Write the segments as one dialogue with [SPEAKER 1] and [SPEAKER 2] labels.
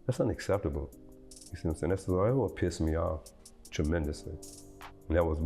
[SPEAKER 1] That's unacceptable. You see what I'm saying? That's what pissed me off tremendously. And that was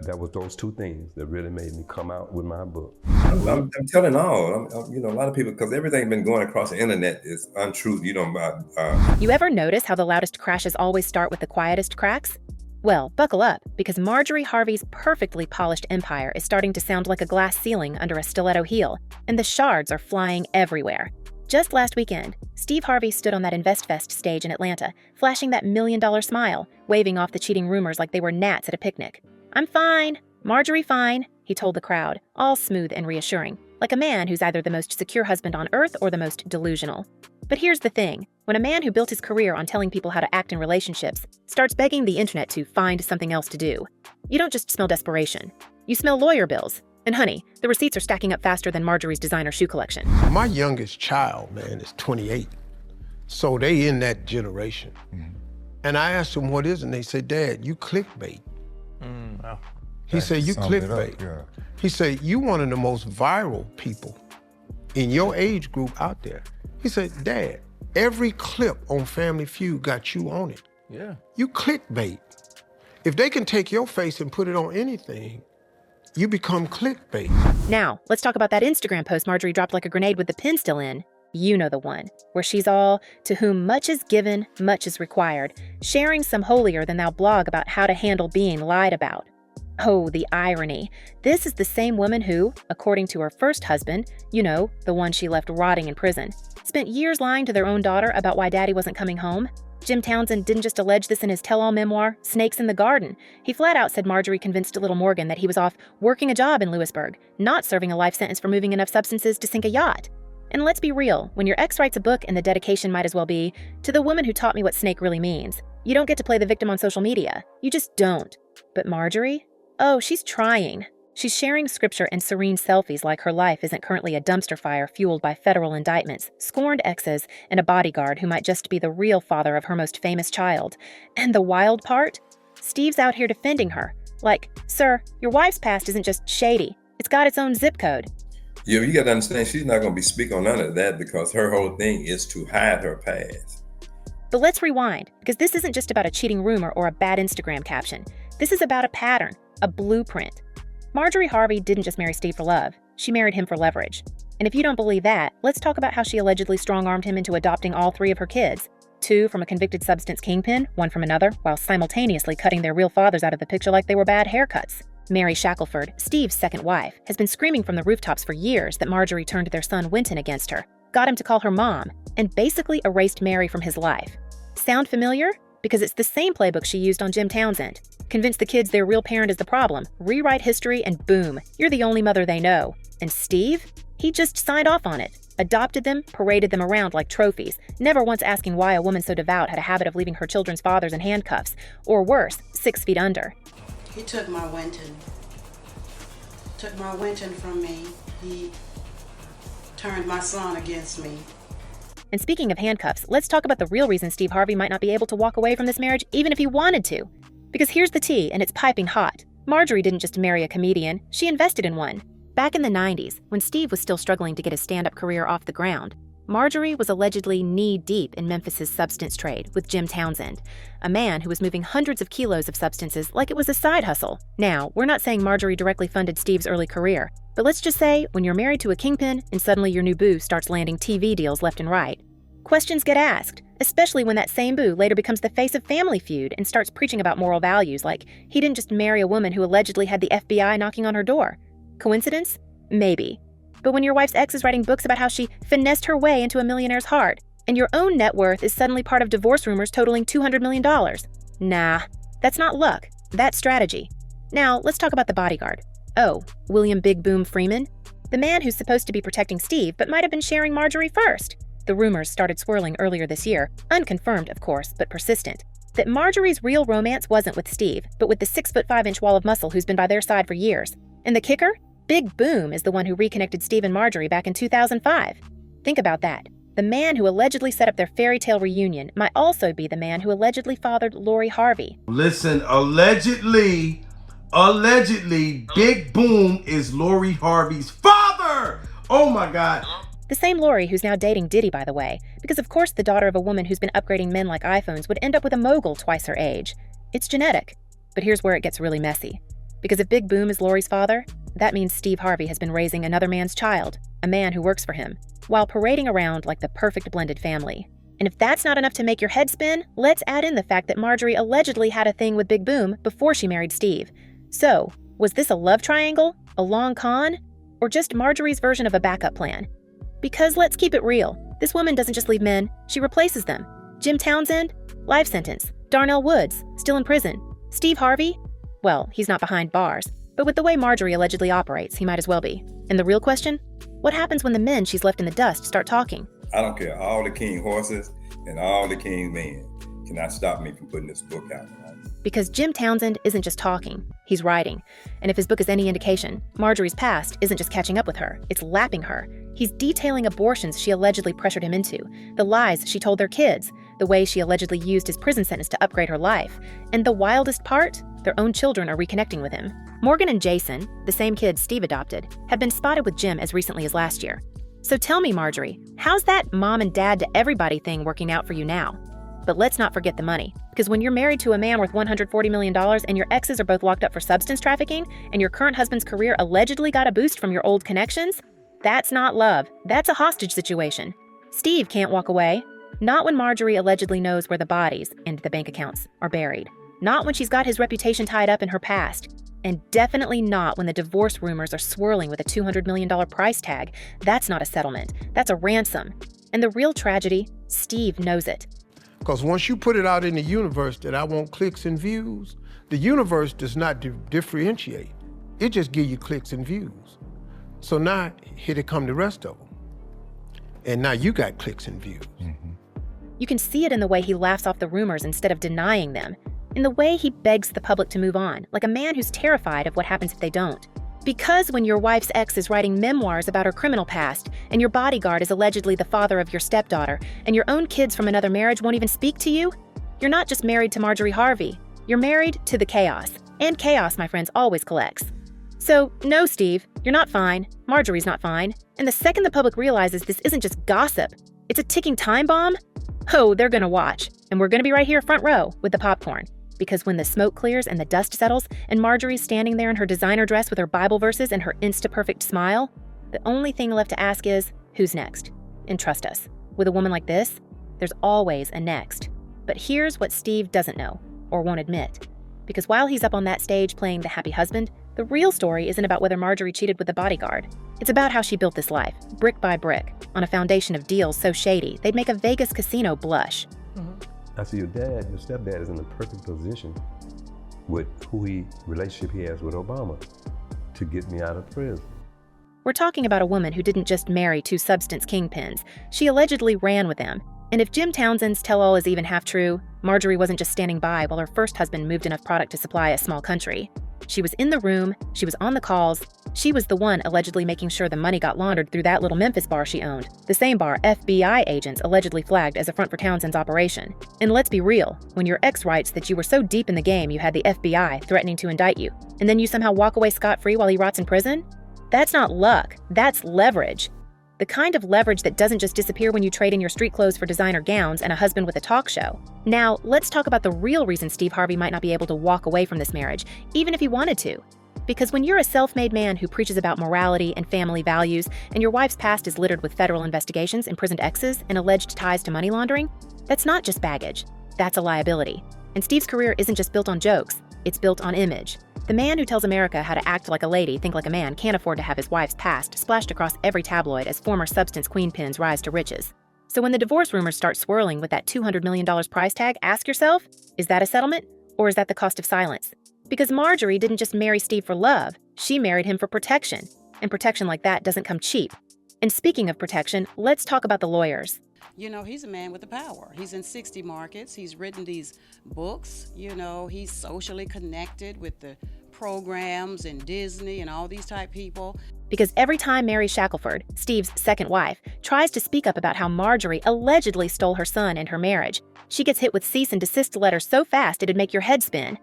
[SPEAKER 1] that was those two things that really made me come out with my book.
[SPEAKER 2] I'm telling all. A lot of people, because everything been going across the internet is untrue.
[SPEAKER 3] You ever notice how the loudest crashes always start with the quietest cracks? Well, buckle up, because Marjorie Harvey's perfectly polished empire is starting to sound like a glass ceiling under a stiletto heel, and the shards are flying everywhere. Just last weekend, Steve Harvey stood on that InvestFest stage in Atlanta, flashing that $1 million smile, waving off the cheating rumors like they were gnats at a picnic. "I'm fine, Marjorie fine," he told the crowd, all smooth and reassuring, like a man who's either the most secure husband on earth or the most delusional. But here's the thing. When a man who built his career on telling people how to act in relationships starts begging the internet to find something else to do, you don't just smell desperation. You smell lawyer bills. And honey, the receipts are stacking up faster than Marjorie's designer shoe collection.
[SPEAKER 4] My youngest child, man, is 28. So they in that generation. Mm-hmm. And I asked them what is it, and they said, "Dad, you clickbait."
[SPEAKER 5] Wow.
[SPEAKER 4] He said, "You clickbait." Yeah. He said, "You one of the most viral people in your age group out there." He said, "Dad, every clip on Family Feud got you on it.
[SPEAKER 5] Yeah.
[SPEAKER 4] You clickbait. If they can take your face and put it on anything, you become clickbait."
[SPEAKER 3] Now, let's talk about that Instagram post Marjorie dropped like a grenade with the pin still in. You know the one, where she's all, "To whom much is given, much is required," sharing some holier-than-thou blog about how to handle being lied about. Oh, the irony. This is the same woman who, according to her first husband, the one she left rotting in prison, spent years lying to their own daughter about why daddy wasn't coming home. Jim Townsend didn't just allege this in his tell-all memoir, Snakes in the Garden. He flat out said Marjorie convinced little Morgan that he was off working a job in Lewisburg, not serving a life sentence for moving enough substances to sink a yacht. And let's be real, when your ex writes a book and the dedication might as well be, "To the woman who taught me what snake really means," you don't get to play the victim on social media. You just don't. But Marjorie? Oh, she's trying. She's sharing scripture and serene selfies like her life isn't currently a dumpster fire fueled by federal indictments, scorned exes, and a bodyguard who might just be the real father of her most famous child. And the wild part? Steve's out here defending her. Like, "Sir, your wife's past isn't just shady. It's got its own zip code."
[SPEAKER 2] You got to understand, she's not going to be speaking on none of that because her whole thing is to hide her past.
[SPEAKER 3] But let's rewind, because this isn't just about a cheating rumor or a bad Instagram caption. This is about a pattern, a blueprint. Marjorie Harvey didn't just marry Steve for love. She married him for leverage. And if you don't believe that, let's talk about how she allegedly strong-armed him into adopting all 3 of her kids. 2 from a convicted substance kingpin, 1 from another, while simultaneously cutting their real fathers out of the picture like they were bad haircuts. Mary Shackelford, Steve's second wife, has been screaming from the rooftops for years that Marjorie turned their son Winton against her, got him to call her mom, and basically erased Mary from his life. Sound familiar? Because it's the same playbook she used on Jim Townsend. Convince the kids their real parent is the problem, rewrite history, and boom, you're the only mother they know. And Steve? He just signed off on it, adopted them, paraded them around like trophies, never once asking why a woman so devout had a habit of leaving her children's fathers in handcuffs, or worse, 6 feet under.
[SPEAKER 6] He took my Winton. Took my Winton from me. He turned my son against me.
[SPEAKER 3] And speaking of handcuffs, let's talk about the real reason Steve Harvey might not be able to walk away from this marriage even if he wanted to. Because here's the tea, and it's piping hot. Marjorie didn't just marry a comedian, she invested in one. Back in the 90s, when Steve was still struggling to get his stand-up career off the ground, Marjorie was allegedly knee-deep in Memphis's substance trade with Jim Townsend, a man who was moving hundreds of kilos of substances like it was a side hustle. Now, we're not saying Marjorie directly funded Steve's early career, but let's just say when you're married to a kingpin and suddenly your new boo starts landing TV deals left and right, questions get asked, especially when that same boo later becomes the face of Family Feud and starts preaching about moral values like he didn't just marry a woman who allegedly had the FBI knocking on her door. Coincidence? Maybe. But when your wife's ex is writing books about how she finessed her way into a millionaire's heart, and your own net worth is suddenly part of divorce rumors totaling $200 million. Nah, that's not luck, that's strategy. Now, let's talk about the bodyguard. Oh, William Big Boom Freeman? The man who's supposed to be protecting Steve but might have been sharing Marjorie first. The rumors started swirling earlier this year, unconfirmed of course, but persistent, that Marjorie's real romance wasn't with Steve, but with the 6'5" wall of muscle who's been by their side for years. And the kicker? Big Boom is the one who reconnected Steve and Marjorie back in 2005. Think about that. The man who allegedly set up their fairy tale reunion might also be the man who allegedly fathered Lori Harvey.
[SPEAKER 7] Listen, allegedly, Big Boom is Lori Harvey's father! Oh my God.
[SPEAKER 3] The same Lori who's now dating Diddy, by the way, because of course the daughter of a woman who's been upgrading men like iPhones would end up with a mogul twice her age. It's genetic. But here's where it gets really messy. Because if Big Boom is Lori's father, that means Steve Harvey has been raising another man's child, a man who works for him, while parading around like the perfect blended family. And if that's not enough to make your head spin, let's add in the fact that Marjorie allegedly had a thing with Big Boom before she married Steve. So, was this a love triangle, a long con, or just Marjorie's version of a backup plan? Because let's keep it real, this woman doesn't just leave men, she replaces them. Jim Townsend? Life sentence. Darnell Woods? Still in prison. Steve Harvey? Well, he's not behind bars, but with the way Marjorie allegedly operates, he might as well be. And the real question? What happens when the men she's left in the dust start talking?
[SPEAKER 2] I don't care. All the king horses and all the king men cannot stop me from putting this book out.
[SPEAKER 3] Because Jim Townsend isn't just talking, he's writing. And if his book is any indication, Marjorie's past isn't just catching up with her, it's lapping her. He's detailing abortions she allegedly pressured him into, the lies she told their kids, the way she allegedly used his prison sentence to upgrade her life. And the wildest part? Their own children are reconnecting with him. Morgan and Jason, the same kids Steve adopted, have been spotted with Jim as recently as last year. So tell me, Marjorie, how's that mom and dad to everybody thing working out for you now? But let's not forget the money, because when you're married to a man worth $140 million and your exes are both locked up for substance trafficking and your current husband's career allegedly got a boost from your old connections, that's not love, that's a hostage situation. Steve can't walk away. Not when Marjorie allegedly knows where the bodies and the bank accounts are buried. Not when she's got his reputation tied up in her past. And definitely not when the divorce rumors are swirling with a $200 million price tag. That's not a settlement. That's a ransom. And the real tragedy, Steve knows it.
[SPEAKER 4] Because once you put it out in the universe that I want clicks and views, the universe does not differentiate. It just gives you clicks and views. So now, here come the rest of them. And now you got clicks and views.
[SPEAKER 3] Mm-hmm. You can see it in the way he laughs off the rumors instead of denying them. In the way he begs the public to move on, like a man who's terrified of what happens if they don't. Because when your wife's ex is writing memoirs about her criminal past, and your bodyguard is allegedly the father of your stepdaughter, and your own kids from another marriage won't even speak to you, you're not just married to Marjorie Harvey, you're married to the chaos. And chaos, my friends, always collects. So, no, Steve, you're not fine, Marjorie's not fine, and the second the public realizes this isn't just gossip, it's a ticking time bomb, oh, they're gonna watch, and we're gonna be right here front row with the popcorn. Because when the smoke clears and the dust settles, and Marjorie's standing there in her designer dress with her Bible verses and her insta-perfect smile, the only thing left to ask is, who's next? And trust us, with a woman like this, there's always a next. But here's what Steve doesn't know, or won't admit. Because while he's up on that stage playing the happy husband, the real story isn't about whether Marjorie cheated with the bodyguard. It's about how she built this life, brick by brick, on a foundation of deals so shady, they'd make a Vegas casino blush.
[SPEAKER 1] I see your stepdad is in the perfect position with relationship he has with Obama to get me out of prison.
[SPEAKER 3] We're talking about a woman who didn't just marry two substance kingpins. She allegedly ran with them. And if Jim Townsend's tell-all is even half true, Marjorie wasn't just standing by while her first husband moved enough product to supply a small country. She was in the room, she was on the calls, she was the one allegedly making sure the money got laundered through that little Memphis bar she owned, the same bar FBI agents allegedly flagged as a front for Townsend's operation. And let's be real, when your ex writes that you were so deep in the game you had the FBI threatening to indict you, and then you somehow walk away scot-free while he rots in prison? That's not luck, that's leverage. The kind of leverage that doesn't just disappear when you trade in your street clothes for designer gowns and a husband with a talk show. Now, let's talk about the real reason Steve Harvey might not be able to walk away from this marriage, even if he wanted to. Because when you're a self-made man who preaches about morality and family values, and your wife's past is littered with federal investigations, imprisoned exes, and alleged ties to money laundering, that's not just baggage, that's a liability. And Steve's career isn't just built on jokes, it's built on image. The man who tells America how to act like a lady, think like a man, can't afford to have his wife's past splashed across every tabloid as former substance queenpins rise to riches. So when the divorce rumors start swirling with that $200 million price tag, ask yourself, is that a settlement? Or is that the cost of silence? Because Marjorie didn't just marry Steve for love, she married him for protection. And protection like that doesn't come cheap. And speaking of protection, let's talk about the lawyers.
[SPEAKER 6] You know, he's a man with the power. He's in 60 markets. He's written these books. You know, he's socially connected with the programs and Disney and all these type people.
[SPEAKER 3] Because every time Mary Shackelford, Steve's second wife, tries to speak up about how Marjorie allegedly stole her son and her marriage, she gets hit with cease and desist letters so fast it'd make your head spin.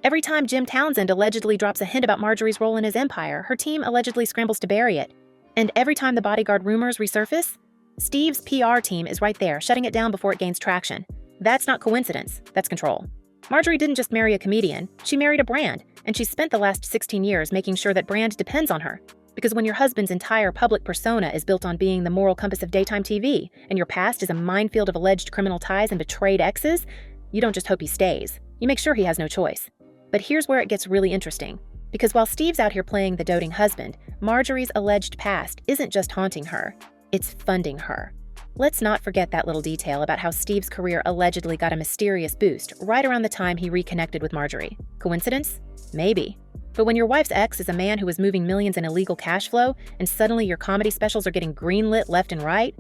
[SPEAKER 3] Every time Jim Townsend allegedly drops a hint about Marjorie's role in his empire, her team allegedly scrambles to bury it. And every time the bodyguard rumors resurface, Steve's PR team is right there, shutting it down before it gains traction. That's not coincidence, that's control. Marjorie didn't just marry a comedian, she married a brand, and she spent the last 16 years making sure that brand depends on her. Because when your husband's entire public persona is built on being the moral compass of daytime TV, and your past is a minefield of alleged criminal ties and betrayed exes, you don't just hope he stays. You make sure he has no choice. But here's where it gets really interesting. Because while Steve's out here playing the doting husband, Marjorie's alleged past isn't just haunting her, it's funding her. Let's not forget that little detail about how Steve's career allegedly got a mysterious boost right around the time he reconnected with Marjorie. Coincidence? Maybe. But when your wife's ex is a man who was moving millions in illegal cash flow, and suddenly your comedy specials are getting greenlit left and right,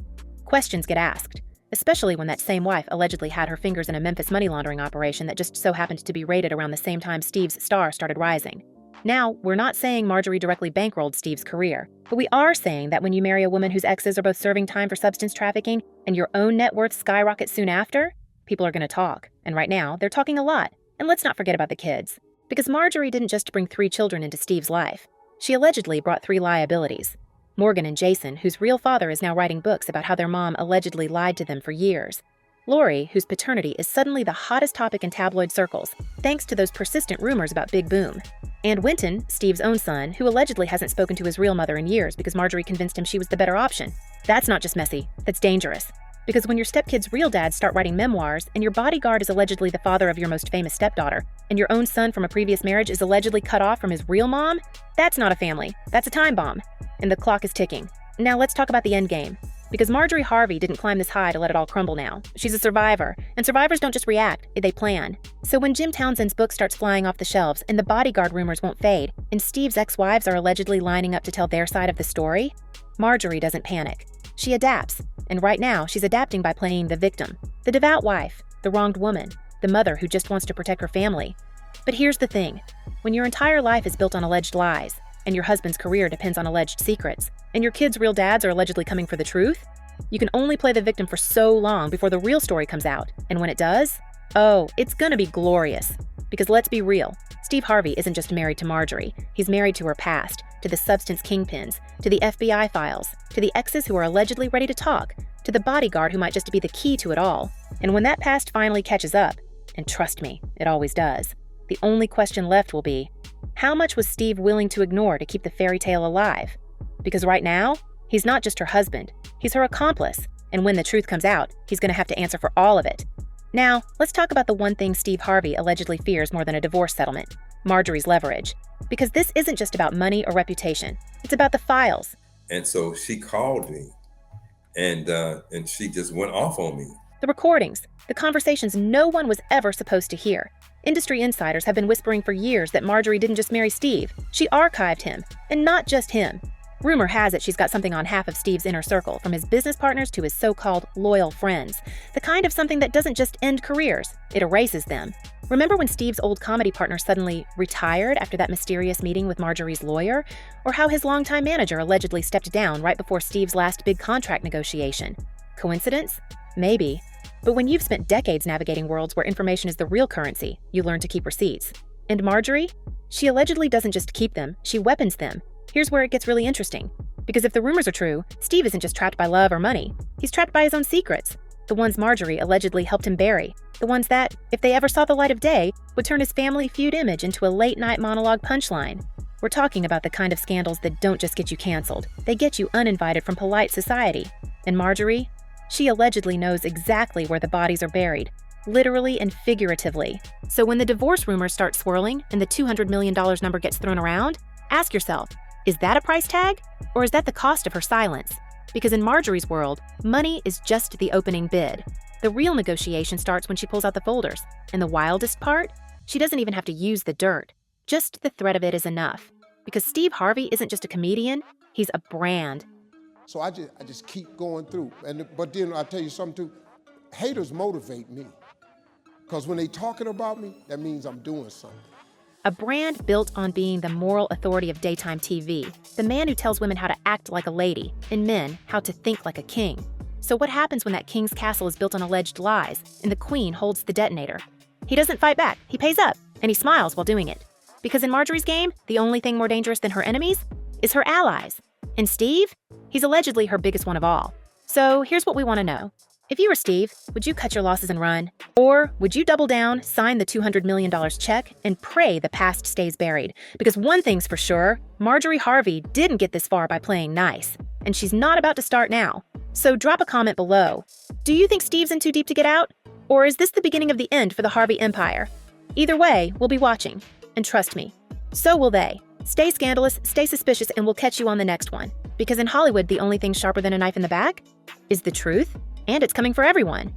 [SPEAKER 3] questions get asked, especially when that same wife allegedly had her fingers in a Memphis money laundering operation that just so happened to be raided around the same time Steve's star started rising. Now, we're not saying Marjorie directly bankrolled Steve's career, but we are saying that when you marry a woman whose exes are both serving time for substance trafficking and your own net worth skyrockets soon after, people are going to talk. And right now, they're talking a lot. And let's not forget about the kids. Because Marjorie didn't just bring 3 children into Steve's life. She allegedly brought 3 liabilities. Morgan and Jason, whose real father is now writing books about how their mom allegedly lied to them for years. Lori, whose paternity is suddenly the hottest topic in tabloid circles, thanks to those persistent rumors about Big Boom. And Winton, Steve's own son, who allegedly hasn't spoken to his real mother in years because Marjorie convinced him she was the better option. That's not just messy, that's dangerous. Because when your stepkid's real dads start writing memoirs, and your bodyguard is allegedly the father of your most famous stepdaughter, and your own son from a previous marriage is allegedly cut off from his real mom, that's not a family, that's a time bomb. And the clock is ticking. Now let's talk about the end game. Because Marjorie Harvey didn't climb this high to let it all crumble now. She's a survivor, and survivors don't just react, they plan. So when Jim Townsend's book starts flying off the shelves, and the bodyguard rumors won't fade, and Steve's ex-wives are allegedly lining up to tell their side of the story, Marjorie doesn't panic. She adapts. And right now, she's adapting by playing the victim, the devout wife, the wronged woman, the mother who just wants to protect her family. But here's the thing. When your entire life is built on alleged lies, and your husband's career depends on alleged secrets, and your kids' real dads are allegedly coming for the truth, you can only play the victim for so long before the real story comes out. And when it does, oh, it's gonna be glorious. Because let's be real, Steve Harvey isn't just married to Marjorie. He's married to her past, to the substance kingpins, to the FBI files, to the exes who are allegedly ready to talk, to the bodyguard who might just be the key to it all. And when that past finally catches up, and trust me, it always does, the only question left will be, how much was Steve willing to ignore to keep the fairy tale alive? Because right now, he's not just her husband, he's her accomplice. And when the truth comes out, he's going to have to answer for all of it. Now, let's talk about the one thing Steve Harvey allegedly fears more than a divorce settlement, Marjorie's leverage. Because this isn't just about money or reputation, it's about the files.
[SPEAKER 2] And so she called me, and she just went off on me.
[SPEAKER 3] The recordings, the conversations no one was ever supposed to hear. Industry insiders have been whispering for years that Marjorie didn't just marry Steve, she archived him, and not just him. Rumor has it she's got something on half of Steve's inner circle, from his business partners to his so-called loyal friends. The kind of something that doesn't just end careers, it erases them. Remember when Steve's old comedy partner suddenly retired after that mysterious meeting with Marjorie's lawyer? Or how his longtime manager allegedly stepped down right before Steve's last big contract negotiation? Coincidence? Maybe. But when you've spent decades navigating worlds where information is the real currency, you learn to keep receipts. And Marjorie? She allegedly doesn't just keep them, she weapons them. Here's where it gets really interesting. Because if the rumors are true, Steve isn't just trapped by love or money. He's trapped by his own secrets. The ones Marjorie allegedly helped him bury. The ones that, if they ever saw the light of day, would turn his family feud image into a late-night monologue punchline. We're talking about the kind of scandals that don't just get you canceled. They get you uninvited from polite society. And Marjorie? She allegedly knows exactly where the bodies are buried. Literally and figuratively. So when the divorce rumors start swirling and the $200 million number gets thrown around, ask yourself, is that a price tag? Or is that the cost of her silence? Because in Marjorie's world, money is just the opening bid. The real negotiation starts when she pulls out the folders. And the wildest part? She doesn't even have to use the dirt. Just the threat of it is enough. Because Steve Harvey isn't just a comedian, he's a brand.
[SPEAKER 4] So I just keep going through. But then I'll tell you something too, haters motivate me. Because when they talking about me, that means I'm doing something.
[SPEAKER 3] A brand built on being the moral authority of daytime TV, the man who tells women how to act like a lady, and men how to think like a king. So what happens when that king's castle is built on alleged lies, and the queen holds the detonator? He doesn't fight back, he pays up, and he smiles while doing it. Because in Marjorie's game, the only thing more dangerous than her enemies is her allies. And Steve? He's allegedly her biggest one of all. So here's what we want to know. If you were Steve, would you cut your losses and run? Or would you double down, sign the $200 million check, and pray the past stays buried? Because one thing's for sure, Marjorie Harvey didn't get this far by playing nice. And she's not about to start now. So drop a comment below. Do you think Steve's in too deep to get out? Or is this the beginning of the end for the Harvey empire? Either way, we'll be watching. And trust me, so will they. Stay scandalous, stay suspicious, and we'll catch you on the next one. Because in Hollywood, the only thing sharper than a knife in the back is the truth, and it's coming for everyone.